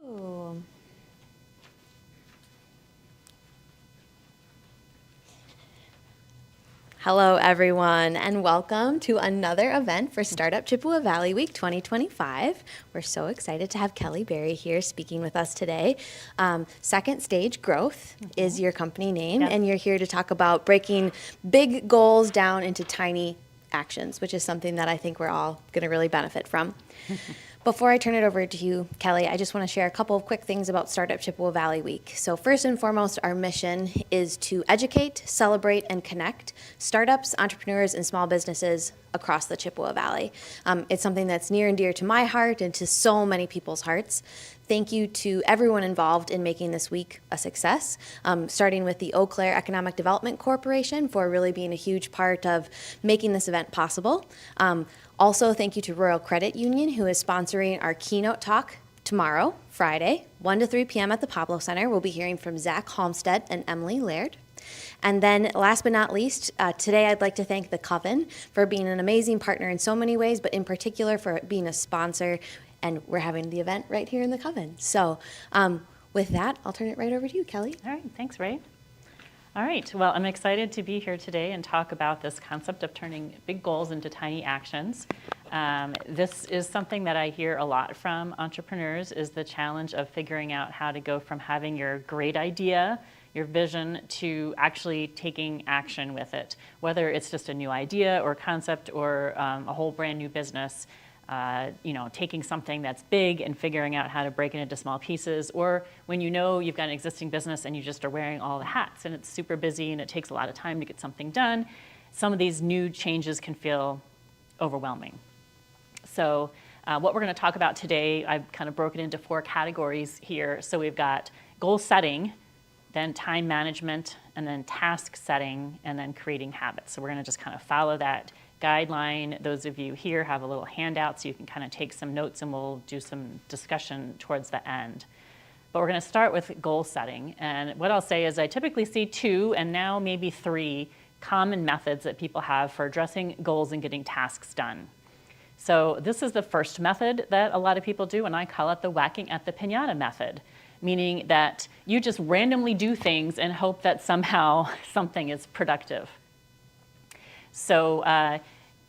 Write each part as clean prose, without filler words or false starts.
Ooh. Hello, everyone, and welcome to another event for Startup Chippewa Valley Week 2025. We're so excited to have Kelly Berry here speaking with us today. Second Stage Growth is your company name, Yep. and you're here to talk about breaking big goals down into tiny actions, which is something that I think we're all going to really benefit from. Before I turn it over to you, Kelly, I just want to share a couple of quick things about Startup Chippewa Valley Week. So first and foremost, our mission is to educate, celebrate, and connect startups, entrepreneurs, and small businesses across the Chippewa Valley. It's something that's near and dear to my heart and to so many people's hearts. Thank you to everyone involved in making this week a success, starting with the Eau Claire Economic Development Corporation for really being a huge part of making this event possible. Also, thank you to Royal Credit Union, who is sponsoring our keynote talk tomorrow, Friday, 1 to 3 p.m. at the Pablo Center. We'll be hearing from Zach Halmstead and Emily Laird. And then last but not least, today I'd like to thank the Coven for being an amazing partner in so many ways, but in particular for being a sponsor. And we're having the event right here in the Coven. So with that, I'll turn it right over to you, Kelly. All right, thanks, Ray. All right, well, I'm excited to be here today and talk about this concept of turning big goals into tiny actions. This is something that I hear a lot from entrepreneurs, is the challenge of figuring out how to go from having your great idea, your vision, to actually taking action with it, whether it's just a new idea or concept or a whole brand new business. Taking something that's big and figuring out how to break it into small pieces, or when you know you've got an existing business and you just are wearing all the hats and it's super busy and it takes a lot of time to get something done, some of these new changes can feel overwhelming. So what we're going to talk about today, I've kind of broken into 4 categories here. So we've got goal setting, then time management, and then task setting, and then creating habits. So we're going to just kind of follow that guideline. Those of you here have a little handout so you can kind of take some notes, and we'll do some discussion towards the end. But we're going to start with goal setting. And what I'll say is I typically see 2 and now maybe 3 common methods that people have for addressing goals and getting tasks done. So this is the first method that a lot of people do, and I call it the whacking at the piñata method, meaning that you just randomly do things and hope that somehow something is productive. So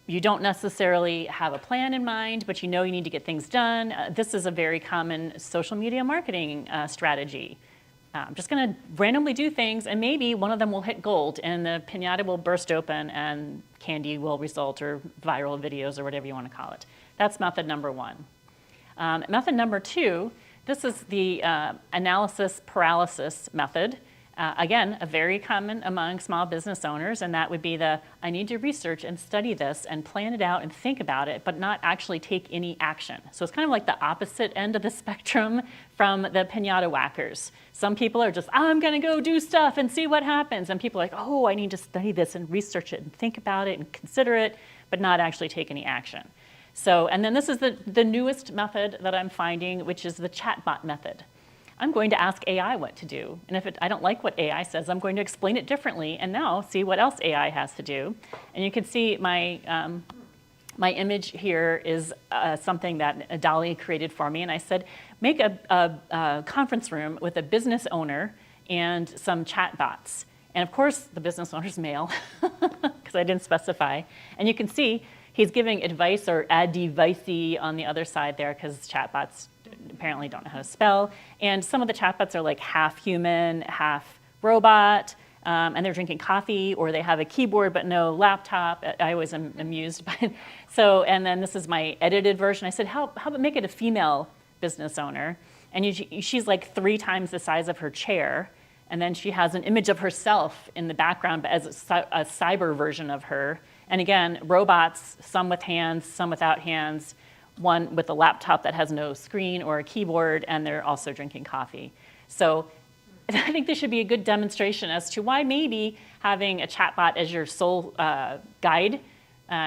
you don't necessarily have a plan in mind, but you know you need to get things done. This is a very common social media marketing strategy. I'm just going to randomly do things, and maybe one of them will hit gold, and the piñata will burst open, and candy will result, or viral videos, or whatever you want to call it. That's method number 1. Method number 2, this is the analysis paralysis method. Again, a very common among small business owners, and that would be I need to research and study this and plan it out and think about it, but not actually take any action. So it's kind of like the opposite end of the spectrum from the piñata whackers. Some people are just, I'm going to go do stuff and see what happens. And people are like, oh, I need to study this and research it and think about it and consider it, but not actually take any action. So, and then this is the newest method that I'm finding, which is the chatbot method. I'm going to ask AI what to do. And if I don't like what AI says, I'm going to explain it differently and now see what else AI has to do. And you can see my image here is something that Dolly created for me. And I said, make a conference room with a business owner and some chat bots. And of course, the business owner's male, because I didn't specify. And you can see he's giving advice, or advicey on the other side there, because chatbots apparently don't know how to spell. And some of the chatbots are like half human, half robot, and they're drinking coffee, or they have a keyboard but no laptop. I always am amused by it. So, and then this is my edited version. I said, how about make it a female business owner? And she's like 3 times the size of her chair. And then she has an image of herself in the background, but as a cyber version of her. And again, robots, some with hands, some without hands, one with a laptop that has no screen or a keyboard, and they're also drinking coffee. So I think this should be a good demonstration as to why maybe having a chatbot as your sole guide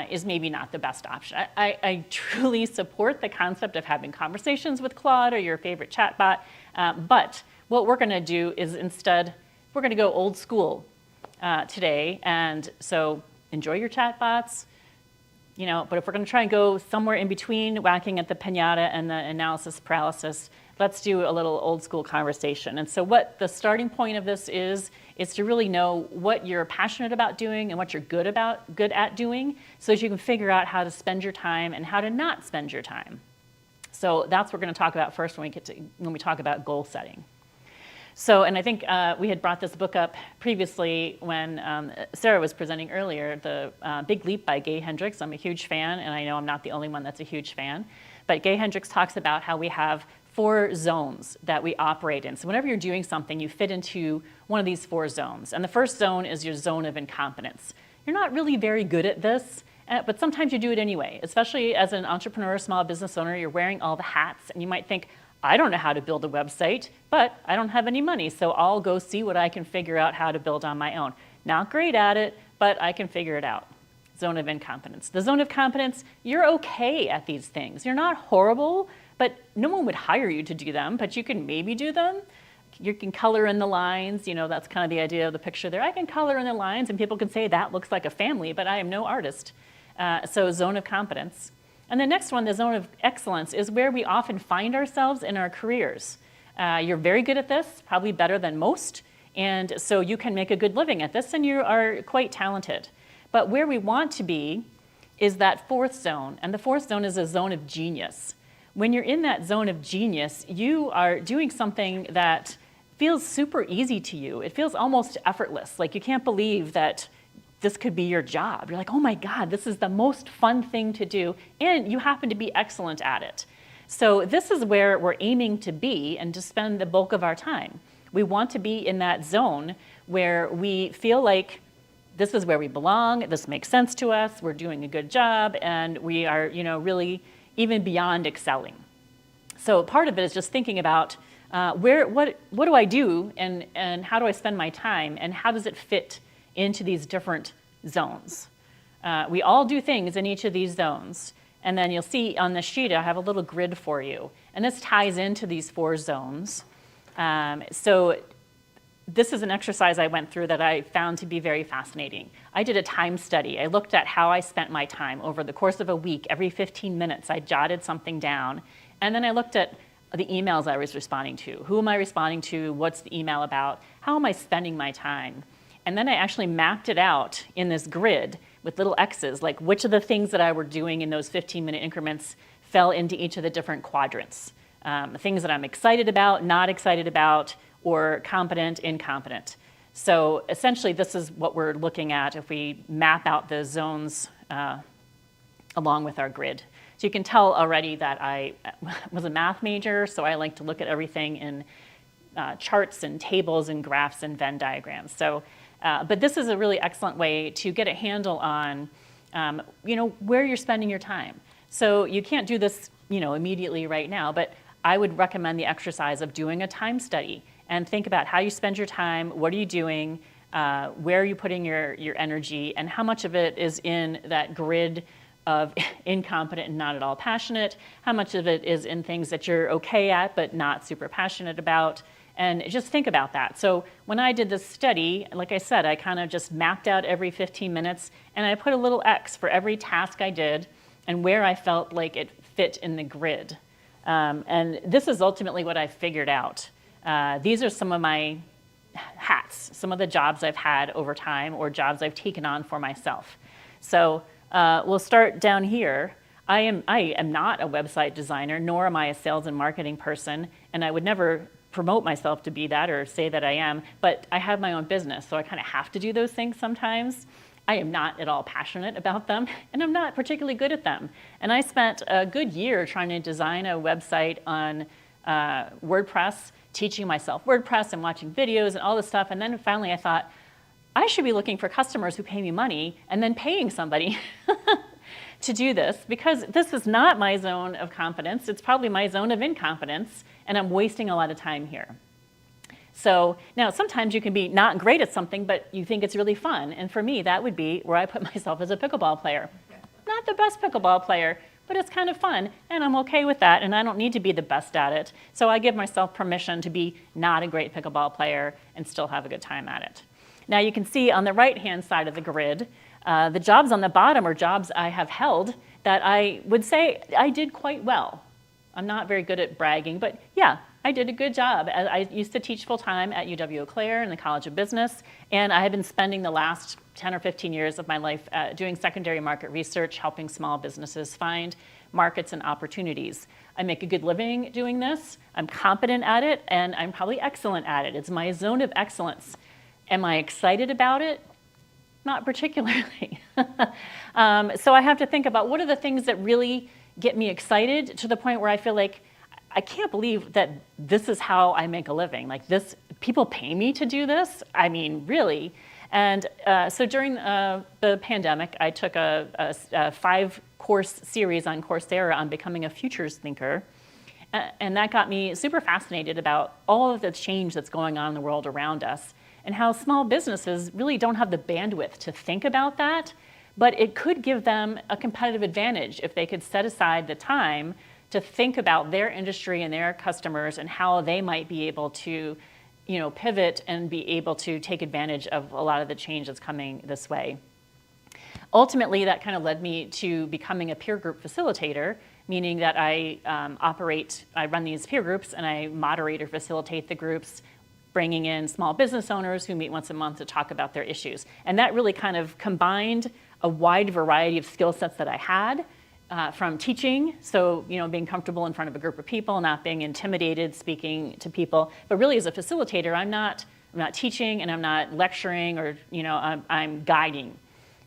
is maybe not the best option. I truly support the concept of having conversations with Claude or your favorite chatbot, but what we're going to do is instead, we're going to go old school today. And so enjoy your chatbots, but if we're going to try and go somewhere in between whacking at the piñata and the analysis paralysis, let's do a little old school conversation. And so what the starting point of this is to really know what you're passionate about doing and what you're good at doing, so that you can figure out how to spend your time and how to not spend your time. So that's what we're going to talk about first when we talk about goal setting. So, and I think we had brought this book up previously when Sarah was presenting earlier, The Big Leap by Gay Hendricks. I'm a huge fan, and I know I'm not the only one that's a huge fan. But Gay Hendricks talks about how we have 4 zones that we operate in. So whenever you're doing something, you fit into one of these 4 zones. And the first zone is your zone of incompetence. You're not really very good at this, but sometimes you do it anyway. Especially as an entrepreneur, small business owner, you're wearing all the hats, and you might think, I don't know how to build a website, but I don't have any money, so I'll go see what I can figure out how to build on my own. Not great at it, but I can figure it out. Zone of incompetence. The zone of competence, you're okay at these things. You're not horrible, but no one would hire you to do them, but you can maybe do them. You can color in the lines, that's kind of the idea of the picture there. I can color in the lines, and people can say that looks like a family, but I am no artist. So zone of competence. And the next one, the zone of excellence, is where we often find ourselves in our careers. You're very good at this, probably better than most, and so you can make a good living at this, and you are quite talented. But where we want to be is that 4th zone, and the 4th zone is a zone of genius. When you're in that zone of genius, you are doing something that feels super easy to you. It feels almost effortless, like you can't believe that this could be your job. You're like, oh my God, this is the most fun thing to do, and you happen to be excellent at it. So this is where we're aiming to be and to spend the bulk of our time. We want to be in that zone where we feel like this is where we belong, this makes sense to us, we're doing a good job, and we are, really even beyond excelling. So part of it is just thinking about what do I do, and how do I spend my time, and how does it fit into these different zones. We all do things in each of these zones. And then you'll see on the sheet, I have a little grid for you. And this ties into these 4 zones. So this is an exercise I went through that I found to be very fascinating. I did a time study. I looked at how I spent my time over the course of a week. Every 15 minutes, I jotted something down. And then I looked at the emails I was responding to. Who am I responding to? What's the email about? How am I spending my time? And then I actually mapped it out in this grid with little X's, like which of the things that I were doing in those 15-minute increments fell into each of the different quadrants. Things that I'm excited about, not excited about, or competent, incompetent. So essentially, this is what we're looking at if we map out the zones along with our grid. So you can tell already that I was a math major, so I like to look at everything in charts and tables and graphs and Venn diagrams. So. But this is a really excellent way to get a handle on, where you're spending your time. So you can't do this, immediately right now, but I would recommend the exercise of doing a time study and think about how you spend your time, what are you doing, where are you putting your energy, and how much of it is in that grid of incompetent and not at all passionate, how much of it is in things that you're okay at but not super passionate about. And just think about that. So when I did this study, like I said, I kind of just mapped out every 15 minutes, and I put a little X for every task I did and where I felt like it fit in the grid. And this is ultimately what I figured out. These are some of my hats, some of the jobs I've had over time or jobs I've taken on for myself. So we'll start down here. I am not a website designer, nor am I a sales and marketing person, and I would never promote myself to be that or say that I am, but I have my own business, so I kind of have to do those things sometimes. I am not at all passionate about them, and I'm not particularly good at them. And I spent a good year trying to design a website on WordPress, teaching myself WordPress and watching videos and all this stuff, and then finally I thought, I should be looking for customers who pay me money and then paying somebody to do this, because this is not my zone of competence. It's probably my zone of incompetence, and I'm wasting a lot of time here. So now sometimes you can be not great at something, but you think it's really fun. And for me, that would be where I put myself as a pickleball player. Not the best pickleball player, but it's kind of fun, and I'm okay with that, and I don't need to be the best at it. So I give myself permission to be not a great pickleball player and still have a good time at it. Now you can see on the right-hand side of the grid, the jobs on the bottom are jobs I have held that I would say I did quite well. I'm not very good at bragging, but yeah, I did a good job. I used to teach full-time at UW-Eau Claire in the College of Business, and I have been spending the last 10 or 15 years of my life doing secondary market research, helping small businesses find markets and opportunities. I make a good living doing this. I'm competent at it, and I'm probably excellent at it. It's my zone of excellence. Am I excited about it? Not particularly. So I have to think about what are the things that really get me excited to the point where I feel like I can't believe that this is how I make a living. Like this, people pay me to do this? I mean, really? And so during the pandemic, I took a 5-course series on Coursera on becoming a futures thinker. And that got me super fascinated about all of the change that's going on in the world around us and how small businesses really don't have the bandwidth to think about that, but it could give them a competitive advantage if they could set aside the time to think about their industry and their customers and how they might be able to, pivot and be able to take advantage of a lot of the change that's coming this way. Ultimately, that kind of led me to becoming a peer group facilitator, meaning that I run these peer groups and I moderate or facilitate the groups, bringing in small business owners who meet once a month to talk about their issues. And that really kind of combined a wide variety of skill sets that I had from teaching, so being comfortable in front of a group of people, not being intimidated speaking to people, but really as a facilitator, I'm not teaching and I'm not lecturing or I'm guiding.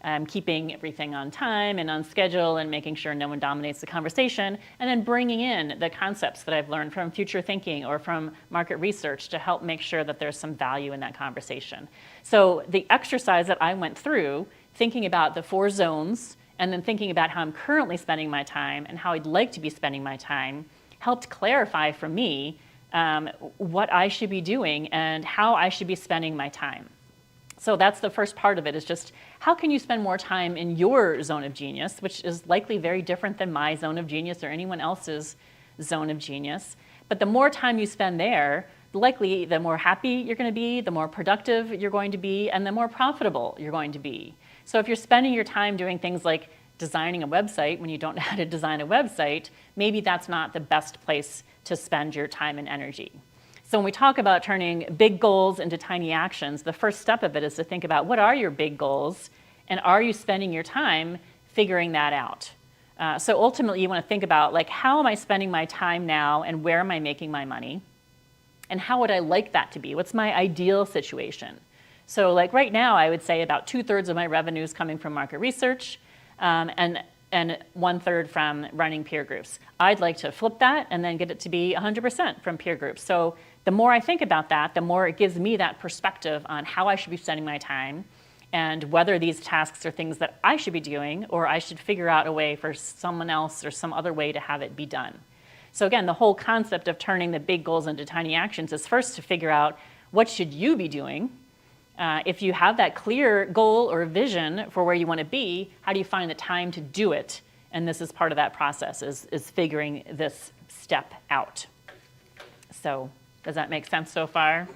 I'm keeping everything on time and on schedule and making sure no one dominates the conversation, and then bringing in the concepts that I've learned from future thinking or from market research to help make sure that there's some value in that conversation. So the exercise that I went through, thinking about the 4 zones and then thinking about how I'm currently spending my time and how I'd like to be spending my time, helped clarify for me what I should be doing and how I should be spending my time. So that's the first part of it, is just how can you spend more time in your zone of genius, which is likely very different than my zone of genius or anyone else's zone of genius. But the more time you spend there, likely the more happy you're going to be, the more productive you're going to be, and the more profitable you're going to be. So if you're spending your time doing things like designing a website when you don't know how to design a website, maybe that's not the best place to spend your time and energy. So when we talk about turning big goals into tiny actions, the first step of it is to think about what are your big goals, and are you spending your time figuring that out? So ultimately you want to think about, like, how am I spending my time now and where am I making my money? And how would I like that to be? What's my ideal situation? So like right now, I would say about 2/3 of my revenue is coming from market research, and 1/3 from running peer groups. I'd like to flip that and then get it to be 100% from peer groups. So the more I think about that, the more it gives me that perspective on how I should be spending my time and whether these tasks are things that I should be doing or I should figure out a way for someone else or some other way to have it be done. So again, the whole concept of turning the big goals into tiny actions is first to figure out what should you be doing. If you have that clear goal or vision for where you want to be, how do you find the time to do it? And this is part of that process, is figuring this step out. So does that make sense so far?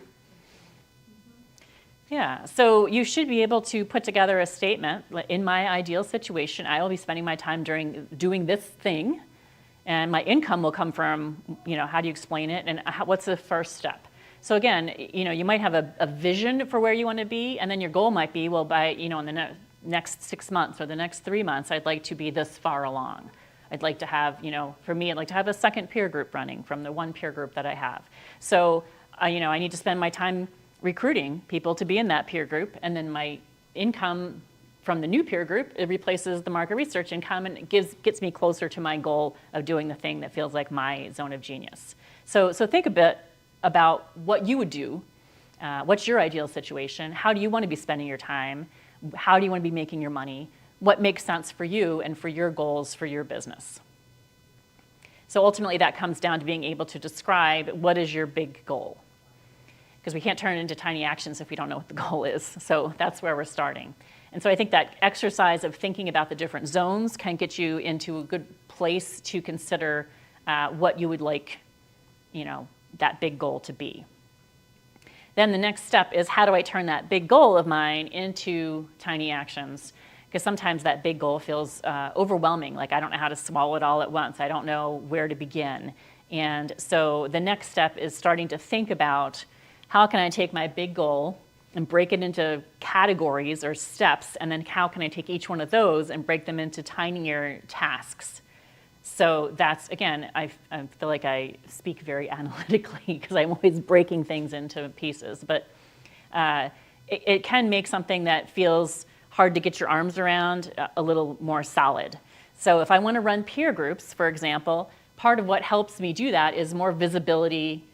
Yeah, so you should be able to put together a statement. In my ideal situation, I will be spending my time doing this thing, and my income will come from, how do you explain it, and what's the first step? So again, you might have a vision for where you want to be, and then your goal might be, well, by, in the next 6 months or the next 3 months, I'd like to be this far along. I'd like to have, for me, I'd like to have a second peer group running from the one peer group that I have. So, I need to spend my time recruiting people to be in that peer group, and then my income from the new peer group, it replaces the market research income and gets me closer to my goal of doing the thing that feels like my zone of genius. So think a bit about what you would do. What's your ideal situation? How do you want to be spending your time? How do you want to be making your money? What makes sense for you and for your goals for your business? So ultimately that comes down to being able to describe what is your big goal. Because we can't turn it into tiny actions if we don't know what the goal is. So that's where we're starting. And so I think that exercise of thinking about the different zones can get you into a good place to consider what you would like, that big goal to be. Then the next step is, how do I turn that big goal of mine into tiny actions? because sometimes that big goal feels overwhelming, like I don't know how to swallow it all at once. I don't know where to begin. And so the next step is starting to think about how can I take my big goal and break it into categories or steps, and then how can I take each one of those and break them into tinier tasks. So that's, again, I feel like I speak very analytically because I'm always breaking things into pieces, but it can make something that feels hard to get your arms around a little more solid. So if I want to run peer groups, for example, part of what helps me do that is more visibility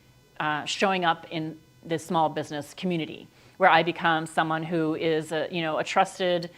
showing up in the small business community, where I become someone who is a trusted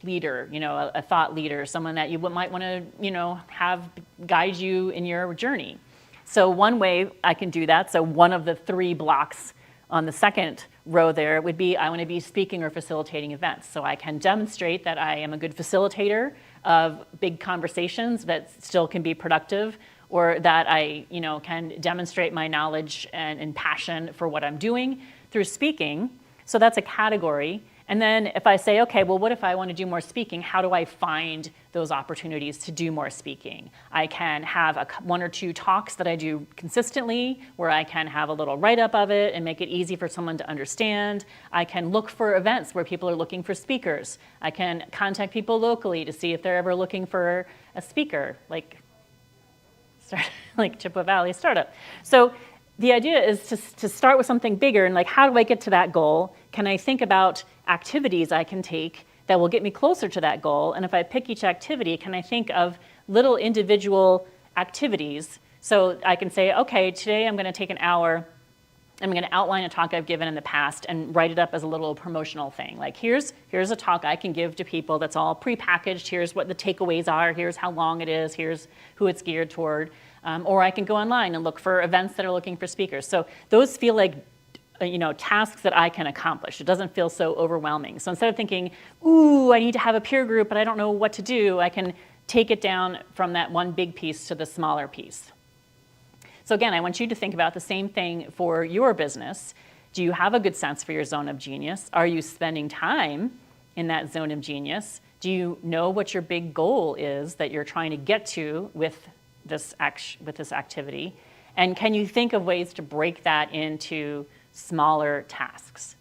leader, a thought leader, someone that you might want to have guide you in your journey. So one way I can do that, so one of the 3 blocks on the second row there would be I want to be speaking or facilitating events. So I can demonstrate that I am a good facilitator of big conversations that still can be productive, or that I can demonstrate my knowledge and passion for what I'm doing through speaking. So that's a category. And then if I say, okay, well, what if I want to do more speaking? How do I find those opportunities to do more speaking? I can have 1 or 2 talks that I do consistently, where I can have a little write-up of it and make it easy for someone to understand. I can look for events where people are looking for speakers. I can contact people locally to see if they're ever looking for a speaker, like Chippewa Valley Startup. So the idea is to start with something bigger, and like, how do I get to that goal? Can I think about activities I can take that will get me closer to that goal? And if I pick each activity, can I think of little individual activities? So I can say, okay, today I'm going to take an hour. I'm going to outline a talk I've given in the past and write it up as a little promotional thing. Like, here's a talk I can give to people that's all prepackaged. Here's what the takeaways are. Here's how long it is. Here's who it's geared toward. Or I can go online and look for events that are looking for speakers. So those feel like tasks that I can accomplish. It doesn't feel so overwhelming. So instead of thinking, ooh, I need to have a peer group, but I don't know what to do, I can take it down from that one big piece to the smaller piece. So again, I want you to think about the same thing for your business. Do you have a good sense for your zone of genius? Are you spending time in that zone of genius? Do you know what your big goal is that you're trying to get to with this activity? And can you think of ways to break that into smaller tasks?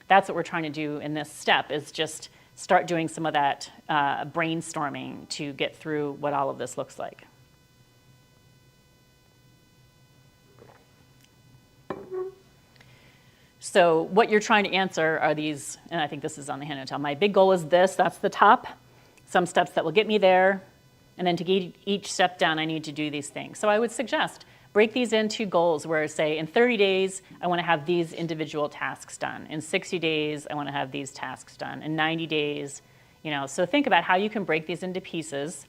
That's what we're trying to do in this step, is just start doing some of that brainstorming to get through what all of this looks like. So what you're trying to answer are these, and I think this is on the handout. My big goal is this, that's the top, some steps that will get me there, and then to get each step down, I need to do these things. So I would suggest break these into goals where, say, in 30 days, I want to have these individual tasks done. In 60 days, I want to have these tasks done. In 90 days, so think about how you can break these into pieces.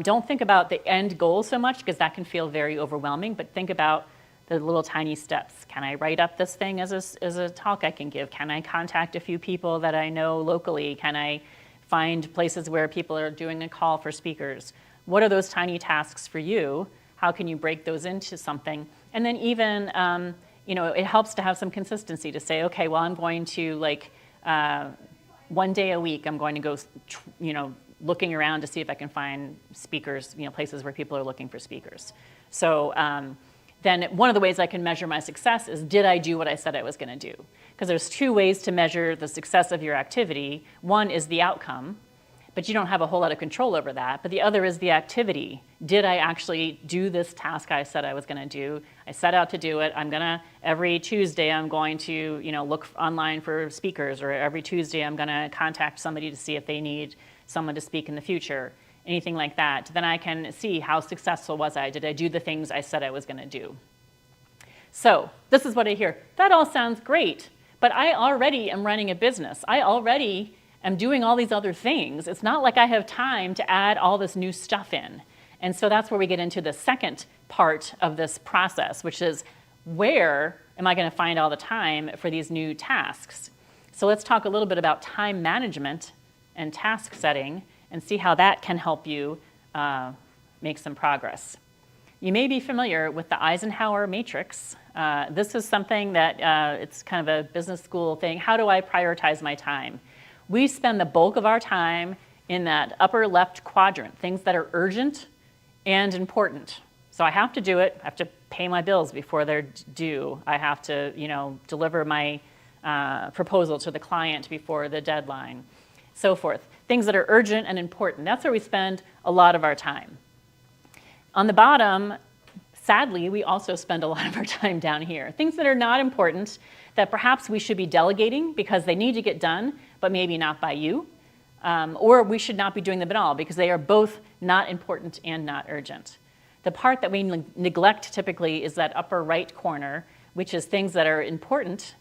Don't think about the end goal so much, because that can feel very overwhelming, but think about the little tiny steps. Can I write up this thing as a talk I can give? Can I contact a few people that I know locally? Can I find places where people are doing a call for speakers? What are those tiny tasks for you? How can you break those into something? And then even, it helps to have some consistency to say, okay, well, I'm going to, 1 day a week, I'm going to go, looking around to see if I can find speakers, places where people are looking for speakers. So then one of the ways I can measure my success is, did I do what I said I was going to do? Because there's 2 ways to measure the success of your activity. One is the outcome, but you don't have a whole lot of control over that. But the other is the activity. Did I actually do this task I said I was going to do? I set out to do it. Every Tuesday, I'm going to, look online for speakers, or every Tuesday, I'm going to contact somebody to see if they need someone to speak in the future. Anything like that. Then I can see, how successful was I? Did I do the things I said I was going to do? So this is what I hear. That all sounds great, but I already am running a business. I already am doing all these other things. It's not like I have time to add all this new stuff in. And so that's where we get into the second part of this process, which is, where am I going to find all the time for these new tasks? So let's talk a little bit about time management and task setting, and see how that can help you make some progress. You may be familiar with the Eisenhower matrix. This is something that it's kind of a business school thing. How do I prioritize my time? We spend the bulk of our time in that upper left quadrant, things that are urgent and important. So I have to do it. I have to pay my bills before they're due. I have to, deliver my proposal to the client before the deadline, so forth. Things that are urgent and important. That's where we spend a lot of our time. On the bottom, sadly, we also spend a lot of our time down here. Things that are not important, that perhaps we should be delegating because they need to get done, but maybe not by you. Or we should not be doing them at all because they are both not important and not urgent. The part that we neglect typically is that upper right corner, which is things that are important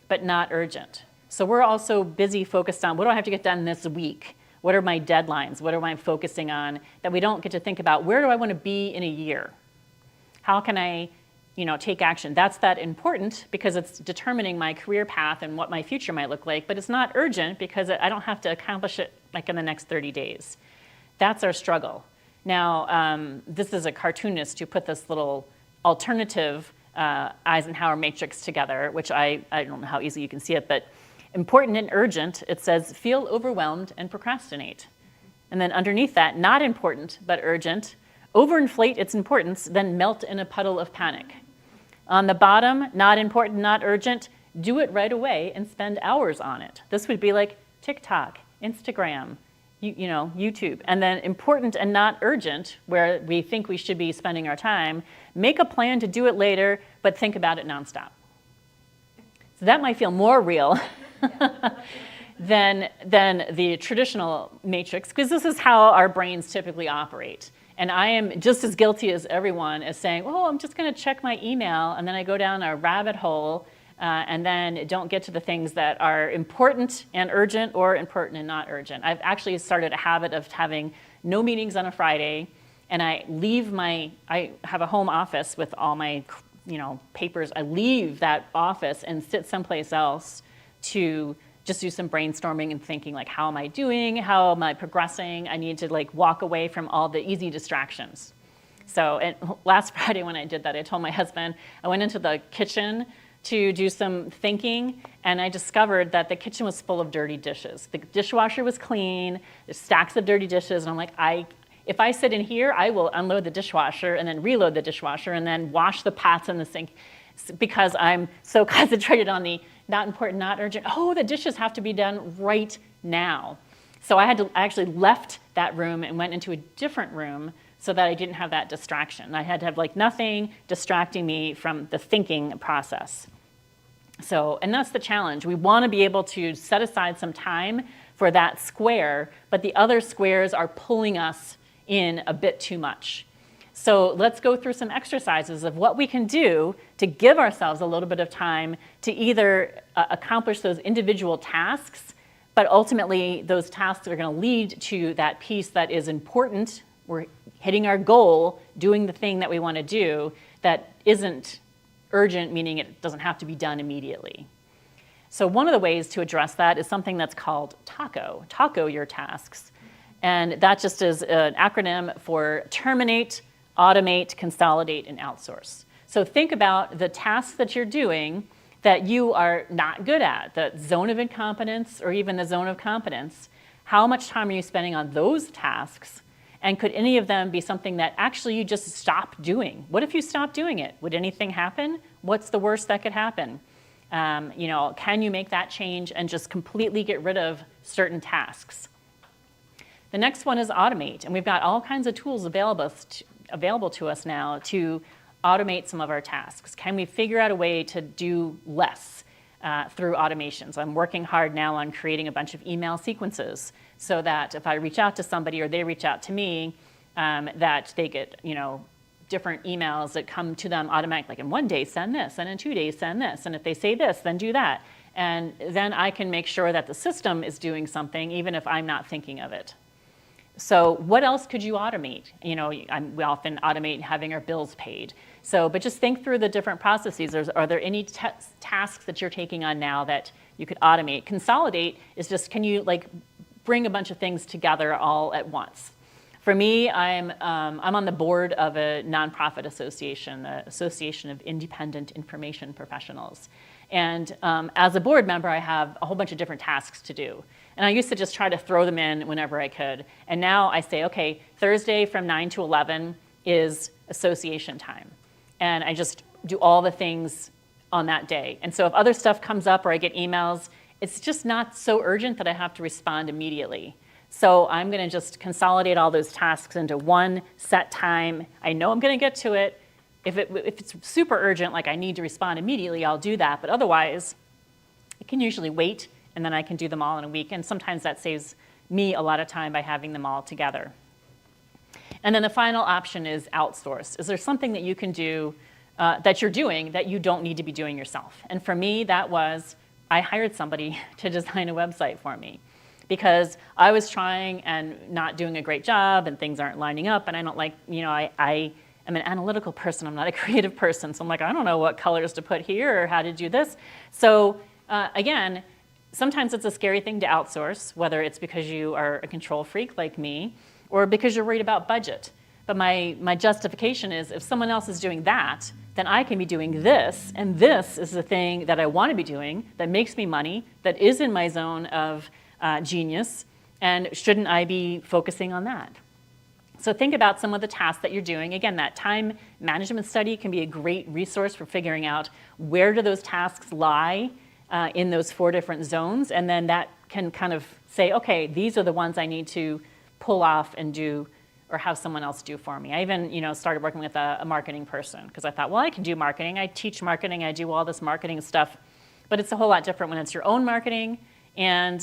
but not urgent. So we're also busy focused on what do I have to get done this week? What are my deadlines? What am I focusing on? That we don't get to think about where do I want to be in a year? How can I take action? That's that important because it's determining my career path and what my future might look like, but it's not urgent because I don't have to accomplish it like in the next 30 days. That's our struggle. Now, this is a cartoonist who put this little alternative Eisenhower matrix together, which I don't know how easily you can see it, but important and urgent, it says feel overwhelmed and procrastinate. And then underneath that, not important but urgent, overinflate its importance, then melt in a puddle of panic. On the bottom, not important, not urgent, do it right away and spend hours on it. This would be like TikTok, Instagram, YouTube. And then important and not urgent, where we think we should be spending our time, make a plan to do it later, but think about it nonstop. So that might feel more real than the traditional matrix, because this is how our brains typically operate. And I am just as guilty as everyone as saying, oh, I'm just going to check my email, and then I go down a rabbit hole and then don't get to the things that are important and urgent or important and not urgent. I've actually started a habit of having no meetings on a Friday, and I have a home office with all my papers. I leave that office and sit someplace else to just do some brainstorming and thinking, like, how am I doing? How am I progressing? I need to walk away from all the easy distractions. So last Friday when I did that, I told my husband, I went into the kitchen to do some thinking, and I discovered that the kitchen was full of dirty dishes. The dishwasher was clean, there's stacks of dirty dishes, and I'm like, if I sit in here, I will unload the dishwasher and then reload the dishwasher and then wash the pots in the sink because I'm so concentrated on the not important, not urgent. Oh, the dishes have to be done right now. So I actually left that room and went into a different room so that I didn't have that distraction. I had to have nothing distracting me from the thinking process. So, and that's the challenge. We want to be able to set aside some time for that square, but the other squares are pulling us in a bit too much. So let's go through some exercises of what we can do to give ourselves a little bit of time to either accomplish those individual tasks, but ultimately those tasks are going to lead to that piece that is important. We're hitting our goal, doing the thing that we want to do that isn't urgent, meaning it doesn't have to be done immediately. So one of the ways to address that is something that's called TACO, taco your tasks. And that just is an acronym for terminate, automate, consolidate, and outsource. So think about the tasks that you're doing that you are not good at, the zone of incompetence or even the zone of competence. How much time are you spending on those tasks? And could any of them be something that actually you just stop doing? What if you stop doing it? Would anything happen? What's the worst that could happen? Can you make that change and just completely get rid of certain tasks? The next one is automate, and we've got all kinds of tools available to us now to automate some of our tasks. Can we figure out a way to do less through automations? I'm working hard now on creating a bunch of email sequences so that if I reach out to somebody or they reach out to me, that they get different emails that come to them automatically. Like in 1 day, send this, and in 2 days, send this, and if they say this, then do that. And then I can make sure that the system is doing something even if I'm not thinking of it. So what else could you automate? We often automate having our bills paid. But just think through the different processes. Are there any tasks that you're taking on now that you could automate? Consolidate is just, can you bring a bunch of things together all at once? For me, I'm on the board of a nonprofit association, the Association of Independent Information Professionals. And as a board member, I have a whole bunch of different tasks to do. And I used to just try to throw them in whenever I could. And now I say, okay, Thursday from 9 to 11 is association time. And I just do all the things on that day. And so if other stuff comes up or I get emails, it's just not so urgent that I have to respond immediately. So I'm going to just consolidate all those tasks into one set time. I know I'm going to get to it. If it's super urgent, like I need to respond immediately, I'll do that. But otherwise, it can usually wait, and then I can do them all in a week. And sometimes that saves me a lot of time by having them all together. And then the final option is outsource. Is there something that you can do that you're doing that you don't need to be doing yourself? And for me, that was I hired somebody to design a website for me because I was trying and not doing a great job and things aren't lining up. And I don't like, I'm an analytical person. I'm not a creative person. So I'm like, I don't know what colors to put here or how to do this. So again, sometimes it's a scary thing to outsource, whether it's because you are a control freak like me or because you're worried about budget. But my justification is if someone else is doing that, then I can be doing this. And this is the thing that I want to be doing that makes me money, that is in my zone of genius. And shouldn't I be focusing on that? So think about some of the tasks that you're doing. Again, that time management study can be a great resource for figuring out where do those tasks lie in those 4 different zones. And then that can kind of say, okay, these are the ones I need to pull off and do or have someone else do for me. I even started working with a marketing person because I thought, well, I can do marketing. I teach marketing. I do all this marketing stuff. But it's a whole lot different when it's your own marketing and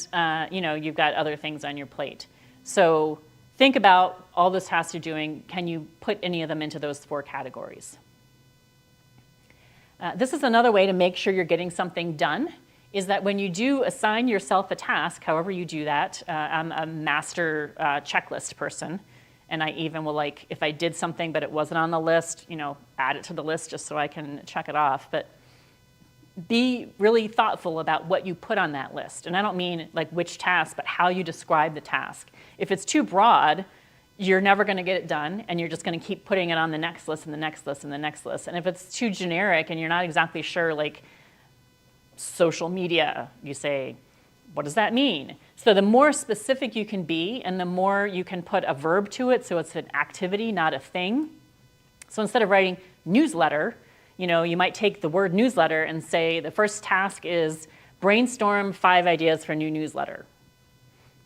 you've got other things on your plate. So think about all those tasks you're doing. Can you put any of them into those 4 categories? This is another way to make sure you're getting something done, is that when you do assign yourself a task, however you do that, I'm a master checklist person. And I even will, like, if I did something but it wasn't on the list, add it to the list just so I can check it off. But be really thoughtful about what you put on that list. And I don't mean like which task, but how you describe the task. If it's too broad, you're never going to get it done, and you're just going to keep putting it on the next list and the next list and the next list. And if it's too generic and you're not exactly sure, like social media, you say, what does that mean? So the more specific you can be and the more you can put a verb to it so it's an activity, not a thing. So instead of writing newsletter, you might take the word newsletter and say the first task is brainstorm 5 ideas for a new newsletter.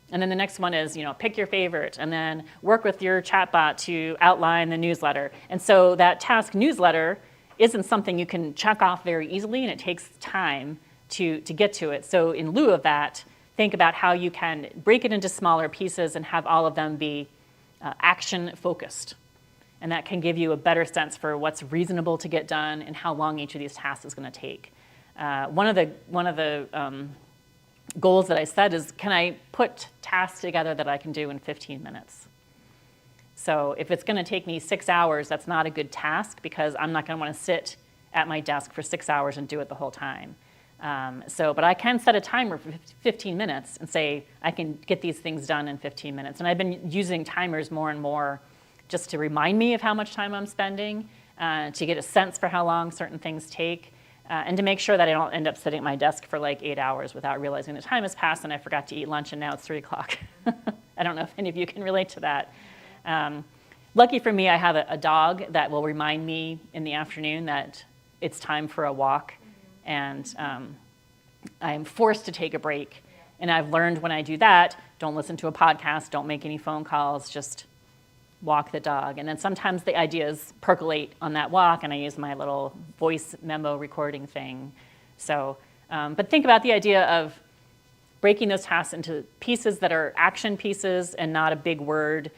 And then the next one is, pick your favorite and then work with your chatbot to outline the newsletter. And so that task newsletter isn't something you can check off very easily, and it takes time to get to it. So in lieu of that, think about how you can break it into smaller pieces and have all of them be action focused. And that can give you a better sense for what's reasonable to get done and how long each of these tasks is going to take. One of the goals that I set is, can I put tasks together that I can do in 15 minutes? So if it's going to take me 6 hours, that's not a good task because I'm not going to want to sit at my desk for 6 hours and do it the whole time. But I can set a timer for 15 minutes and say, I can get these things done in 15 minutes. And I've been using timers more and more just to remind me of how much time I'm spending, to get a sense for how long certain things take, and to make sure that I don't end up sitting at my desk for like 8 hours without realizing the time has passed and I forgot to eat lunch and now it's 3 o'clock. I don't know if any of you can relate to that. Lucky for me, I have a dog that will remind me in the afternoon that it's time for a walk, and I am forced to take a break. And I've learned when I do that, don't listen to a podcast, don't make any phone calls, just walk the dog. And then sometimes the ideas percolate on that walk, and I use my little voice memo recording thing. So, but think about the idea of breaking those tasks into pieces that are action pieces and not a big word,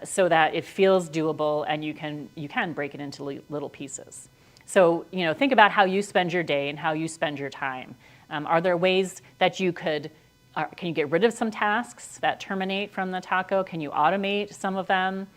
so that it feels doable and you can break it into little pieces. So, think about how you spend your day and how you spend your time. Are there ways that can you get rid of some tasks that terminate from the taco? Can you automate some of them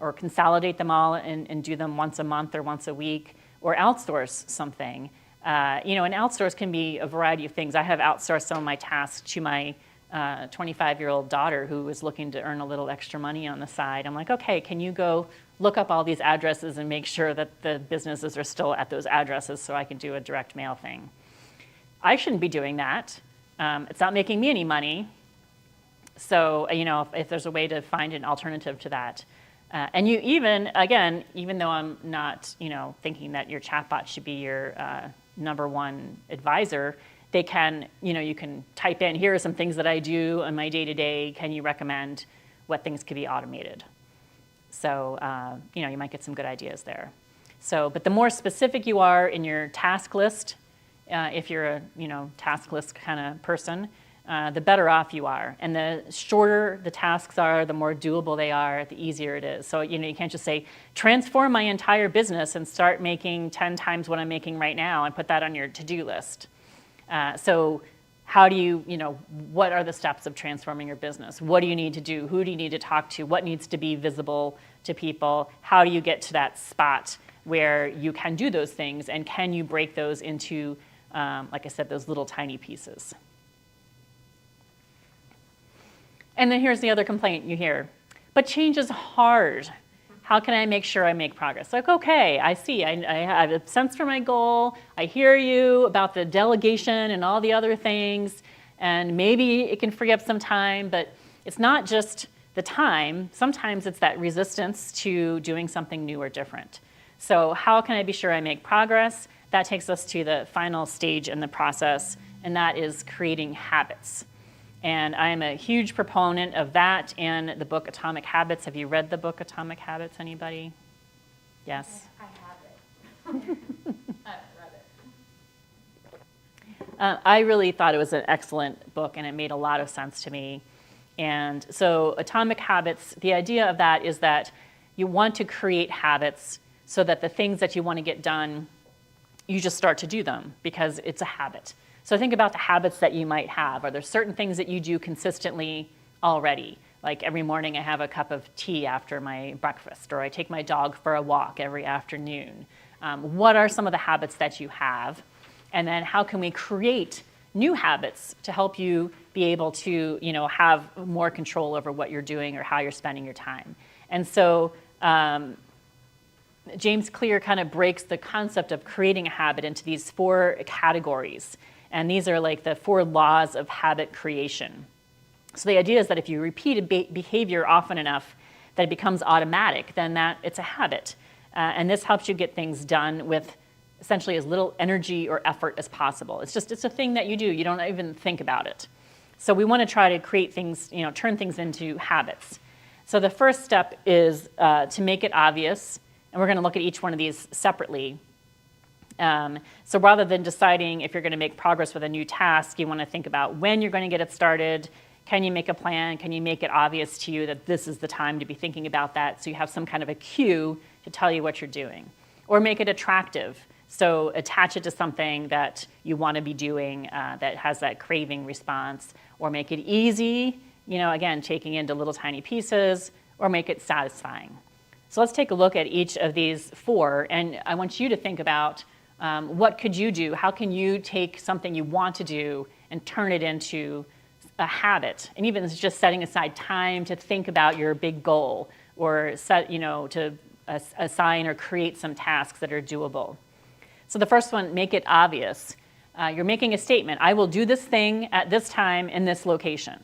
or consolidate them all and do them once a month or once a week, or outsource something? And outsource can be a variety of things. I have outsourced some of my tasks to my 25-year-old daughter who is looking to earn a little extra money on the side. I'm like, okay, can you go look up all these addresses and make sure that the businesses are still at those addresses so I can do a direct mail thing? I shouldn't be doing that. It's not making me any money. So, if there's a way to find an alternative to that. And you even though I'm not, thinking that your chatbot should be your number one advisor, they can, you can type in, here are some things that I do in my day-to-day. Can you recommend what things could be automated? So, you might get some good ideas there. So, but the more specific you are in your task list, if you're a, task list kind of person, the better off you are. And the shorter the tasks are, the more doable they are, the easier it is. So, you can't just say, transform my entire business and start making 10 times what I'm making right now and put that on your to-do list. So how do you, what are the steps of transforming your business? What do you need to do? Who do you need to talk to? What needs to be visible to people? How do you get to that spot where you can do those things? And can you break those into, like I said, those little tiny pieces? And then here's the other complaint you hear. But change is hard. How can I make sure I make progress? Like, okay, I see, I have a sense for my goal. I hear you about the delegation and all the other things, and maybe it can free up some time, but it's not just the time. Sometimes it's that resistance to doing something new or different. So how can I be sure I make progress? That takes us to the final stage in the process, and that is creating habits. And I am a huge proponent of that and the book Atomic Habits. Have you read the book Atomic Habits, anybody? Yes? I have it. I haven't read it. I really thought it was an excellent book, and it made a lot of sense to me. And so Atomic Habits, the idea of that is that you want to create habits so that the things that you want to get done, you just start to do them because it's a habit. So think about the habits that you might have. Are there certain things that you do consistently already? Like every morning I have a cup of tea after my breakfast, or I take my dog for a walk every afternoon. What are some of the habits that you have? And then how can we create new habits to help you be able to, have more control over what you're doing or how you're spending your time? And so James Clear kind of breaks the concept of creating a habit into these 4 categories. And these are like the 4 laws of habit creation. So the idea is that if you repeat a behavior often enough that it becomes automatic, then it's a habit. And this helps you get things done with essentially as little energy or effort as possible. It's a thing that you do. You don't even think about it. So we want to try to create things, turn things into habits. So the first step is to make it obvious. And we're going to look at each one of these separately. So rather than deciding if you're going to make progress with a new task, you want to think about when you're going to get it started. Can you make a plan? Can you make it obvious to you that this is the time to be thinking about that, so you have some kind of a cue to tell you what you're doing? Or make it attractive. So attach it to something that you want to be doing that has that craving response. Or make it easy, again, taking into little tiny pieces. Or make it satisfying. So let's take a look at each of these 4. And I want you to think about what could you do? How can you take something you want to do and turn it into a habit? And even just setting aside time to think about your big goal, or to assign or create some tasks that are doable. So the first one, make it obvious. You're making a statement. I will do this thing at this time in this location.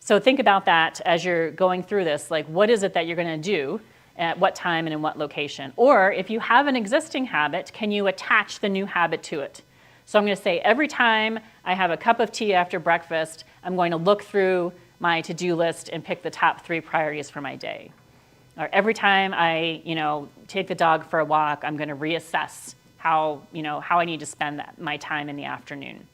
So think about that as you're going through this. Like, what is it that you're going to do? At what time and in what location? Or if you have an existing habit, can you attach the new habit to it? So I'm going to say every time I have a cup of tea after breakfast, I'm going to look through my to-do list and pick the top 3 priorities for my day. Or every time I, take the dog for a walk, I'm going to reassess how I need to spend my time in the afternoon.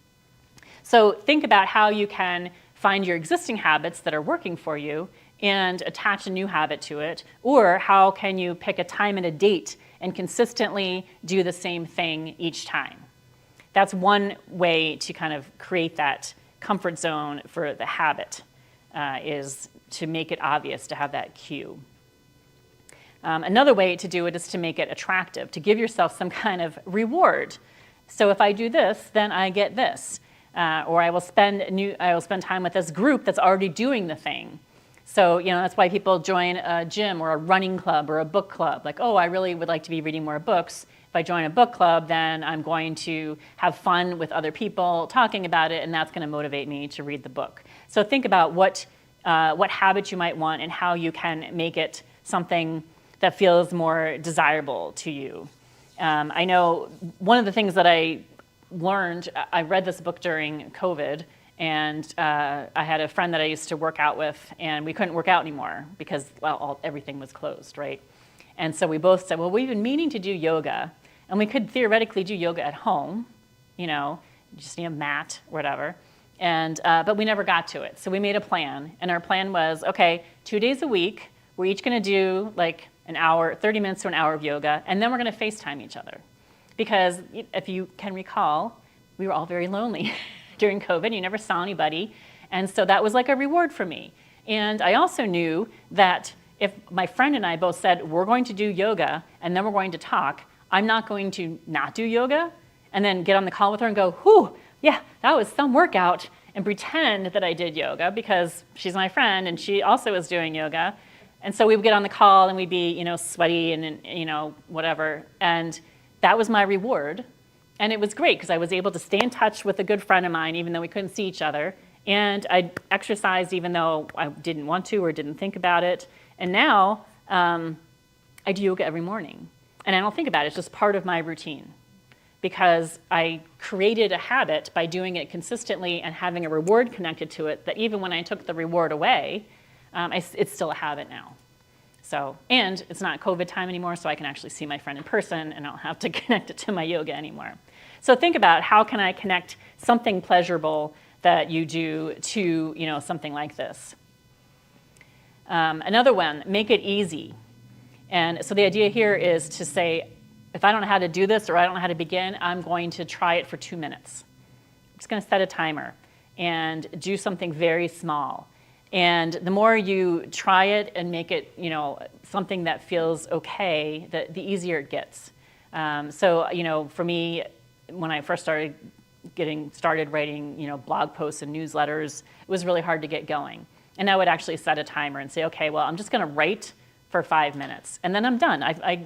So think about how you can find your existing habits that are working for you and attach a new habit to it, or how can you pick a time and a date and consistently do the same thing each time. That's one way to kind of create that comfort zone for the habit, is to make it obvious, to have that cue. Another way to do it is to make it attractive, to give yourself some kind of reward. So if I do this, then I get this. Or I will spend time with this group that's already doing the thing. So, that's why people join a gym or a running club or a book club. Like, oh, I really would like to be reading more books. If I join a book club, then I'm going to have fun with other people talking about it, and that's going to motivate me to read the book. So think about what habits you might want and how you can make it something that feels more desirable to you. I know one of the things that I learned, I read this book during COVID, and I had a friend that I used to work out with, and we couldn't work out anymore because, well, everything was closed, right? And so we both said, well, we've been meaning to do yoga, and we could theoretically do yoga at home, you just need a mat, whatever. And but we never got to it. So we made a plan, and our plan was, okay, 2 days a week, we're each going to do like an hour, 30 minutes to an hour of yoga, and then we're going to FaceTime each other. Because if you can recall, we were all very lonely during COVID. You never saw anybody, and so that was like a reward for me. And I also knew that if my friend and I both said, we're going to do yoga, and then we're going to talk, I'm not going to not do yoga, and then get on the call with her and go, whew, yeah, that was some workout, and pretend that I did yoga because she's my friend and she also is doing yoga. And so we would get on the call and we'd be, sweaty and, whatever. And that was my reward. And it was great because I was able to stay in touch with a good friend of mine, even though we couldn't see each other. And I exercised even though I didn't want to or didn't think about it. And now I do yoga every morning. And I don't think about it. It's just part of my routine. Because I created a habit by doing it consistently and having a reward connected to it that even when I took the reward away, it's still a habit now. So, and it's not COVID time anymore, so I can actually see my friend in person and I don't have to connect it to my yoga anymore. So think about how can I connect something pleasurable that you do to something like this. Another one, make it easy. And so the idea here is to say, if I don't know how to do this or I don't know how to begin, I'm going to try it for 2 minutes. I'm just going to set a timer and do something very small. And the more you try it and make it, something that feels okay, the easier it gets. So, for me, when I first started writing, blog posts and newsletters, it was really hard to get going. And I would actually set a timer and say, okay, well, I'm just going to write for 5 minutes, and then I'm done. I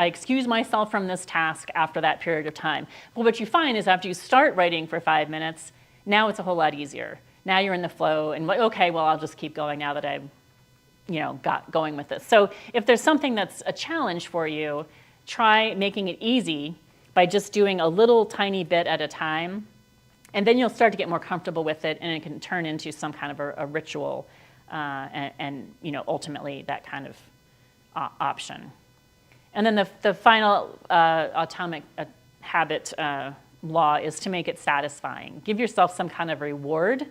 excuse myself from this task after that period of time. But what you find is after you start writing for 5 minutes, now it's a whole lot easier. Now you're in the flow, and okay, well, I'll just keep going now that I've got going with this. So if there's something that's a challenge for you, try making it easy by just doing a little tiny bit at a time, and then you'll start to get more comfortable with it, and it can turn into some kind of a ritual. And ultimately that kind of option. And then the final atomic habit law is to make it satisfying. Give yourself some kind of reward,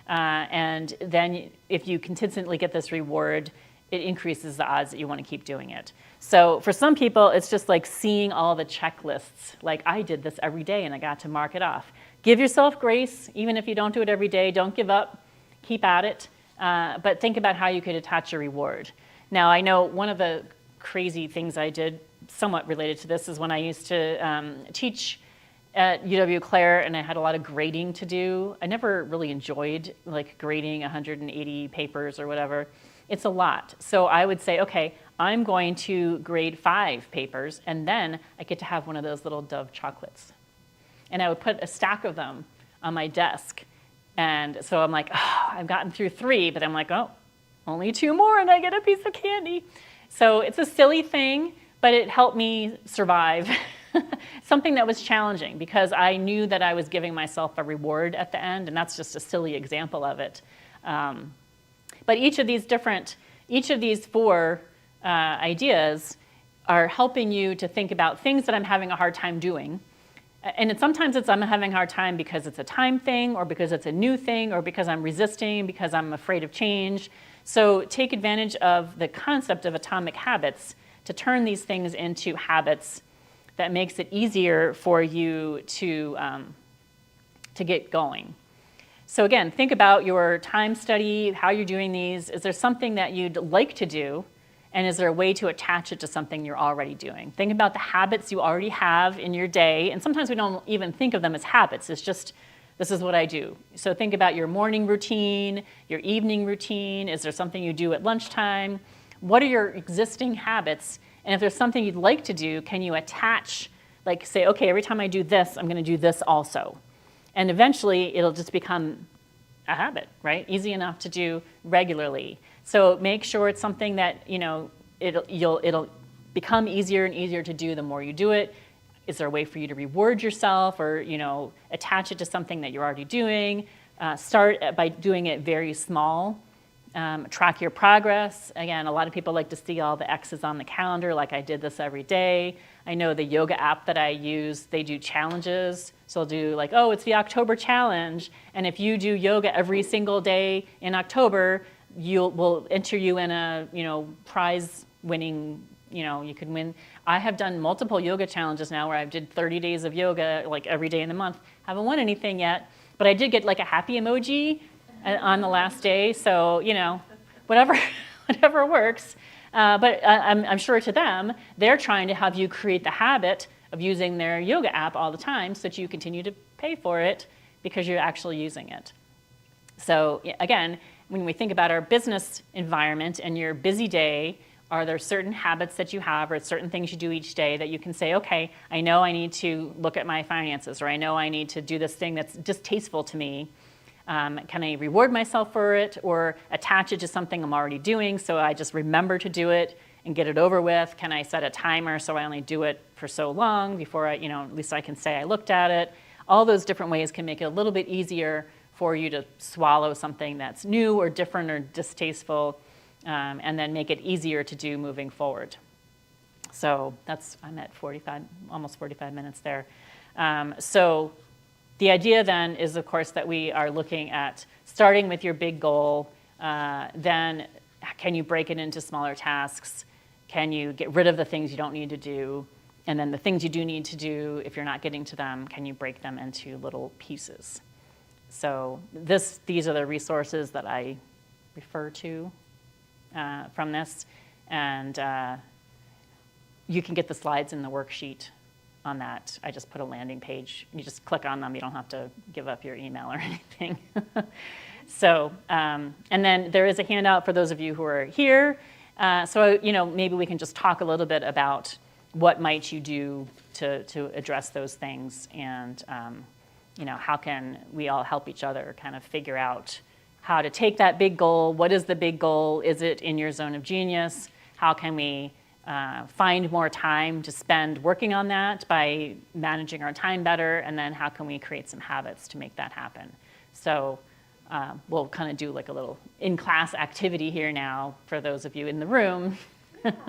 and then if you consistently get this reward, it increases the odds that you want to keep doing it. So for some people, it's just like seeing all the checklists, like I did this every day and I got to mark it off. Give yourself grace, even if you don't do it every day. Don't give up. Keep at it. But think about how you could attach a reward. Now, I know one of the crazy things I did, somewhat related to this, is when I used to teach at UW-Clare, and I had a lot of grading to do. I never really enjoyed grading 180 papers or whatever. It's a lot. So I would say, okay, I'm going to grade 5 papers, and then I get to have one of those little Dove chocolates. And I would put a stack of them on my desk. And so I'm like, oh, I've gotten through 3, but I'm like, oh, only 2 more and I get a piece of candy. So it's a silly thing, but it helped me survive something that was challenging because I knew that I was giving myself a reward at the end, and that's just a silly example of it. But each of these 4 ideas are helping you to think about things that I'm having a hard time doing. And sometimes I'm having a hard time because it's a time thing or because it's a new thing or because I'm resisting, because I'm afraid of change. So take advantage of the concept of atomic habits to turn these things into habits that makes it easier for you to get going. So again, think about your time study, how you're doing these. Is there something that you'd like to do? And is there a way to attach it to something you're already doing? Think about the habits you already have in your day. And sometimes we don't even think of them as habits. It's just, this is what I do. So think about your morning routine, your evening routine. Is there something you do at lunchtime? What are your existing habits? And if there's something you'd like to do, can you attach, like say, okay, every time I do this, I'm going to do this also. And eventually it'll just become a habit, right? Easy enough to do regularly. So make sure it's something that, it'll become easier and easier to do the more you do it. Is there a way for you to reward yourself or, attach it to something that you're already doing? Start by doing it very small. Track your progress. Again, a lot of people like to see all the X's on the calendar, like I did this every day. I know the yoga app that I use, they do challenges. So they'll do like, oh, it's the October challenge. And if you do yoga every single day in October, we'll enter you in a, prize winning, you can win. I have done multiple yoga challenges now where I've did 30 days of yoga, like every day in the month. Haven't won anything yet, but I did get like a happy emoji on the last day. So, whatever, whatever works. But I'm sure to them, they're trying to have you create the habit of using their yoga app all the time so that you continue to pay for it because you're actually using it. So again, when we think about our business environment and your busy day, are there certain habits that you have or certain things you do each day that you can say, okay, I know I need to look at my finances, or I know I need to do this thing that's distasteful to me. Can I reward myself for it or attach it to something I'm already doing so I just remember to do it and get it over with? Can I set a timer so I only do it for so long before at least I can say I looked at it? All those different ways can make it a little bit easier for you to swallow something that's new or different or distasteful, and then make it easier to do moving forward. So I'm at almost 45 minutes there. So the idea then is, of course, that we are looking at starting with your big goal, then can you break it into smaller tasks? Can you get rid of the things you don't need to do? And then the things you do need to do, if you're not getting to them, can you break them into little pieces? So these are the resources that I refer to from this. And you can get the slides in the worksheet on that. I just put a landing page. You just click on them. You don't have to give up your email or anything. So, and then there is a handout for those of you who are here. So, maybe we can just talk a little bit about what might you do to address those things, and how can we all help each other kind of figure out how to take that big goal. What is the big goal? Is it in your zone of genius? How can we find more time to spend working on that by managing our time better? And then how can we create some habits to make that happen? So we'll kind of do like a little in-class activity here now for those of you in the room. Give it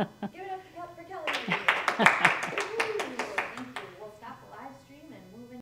up for Kelly.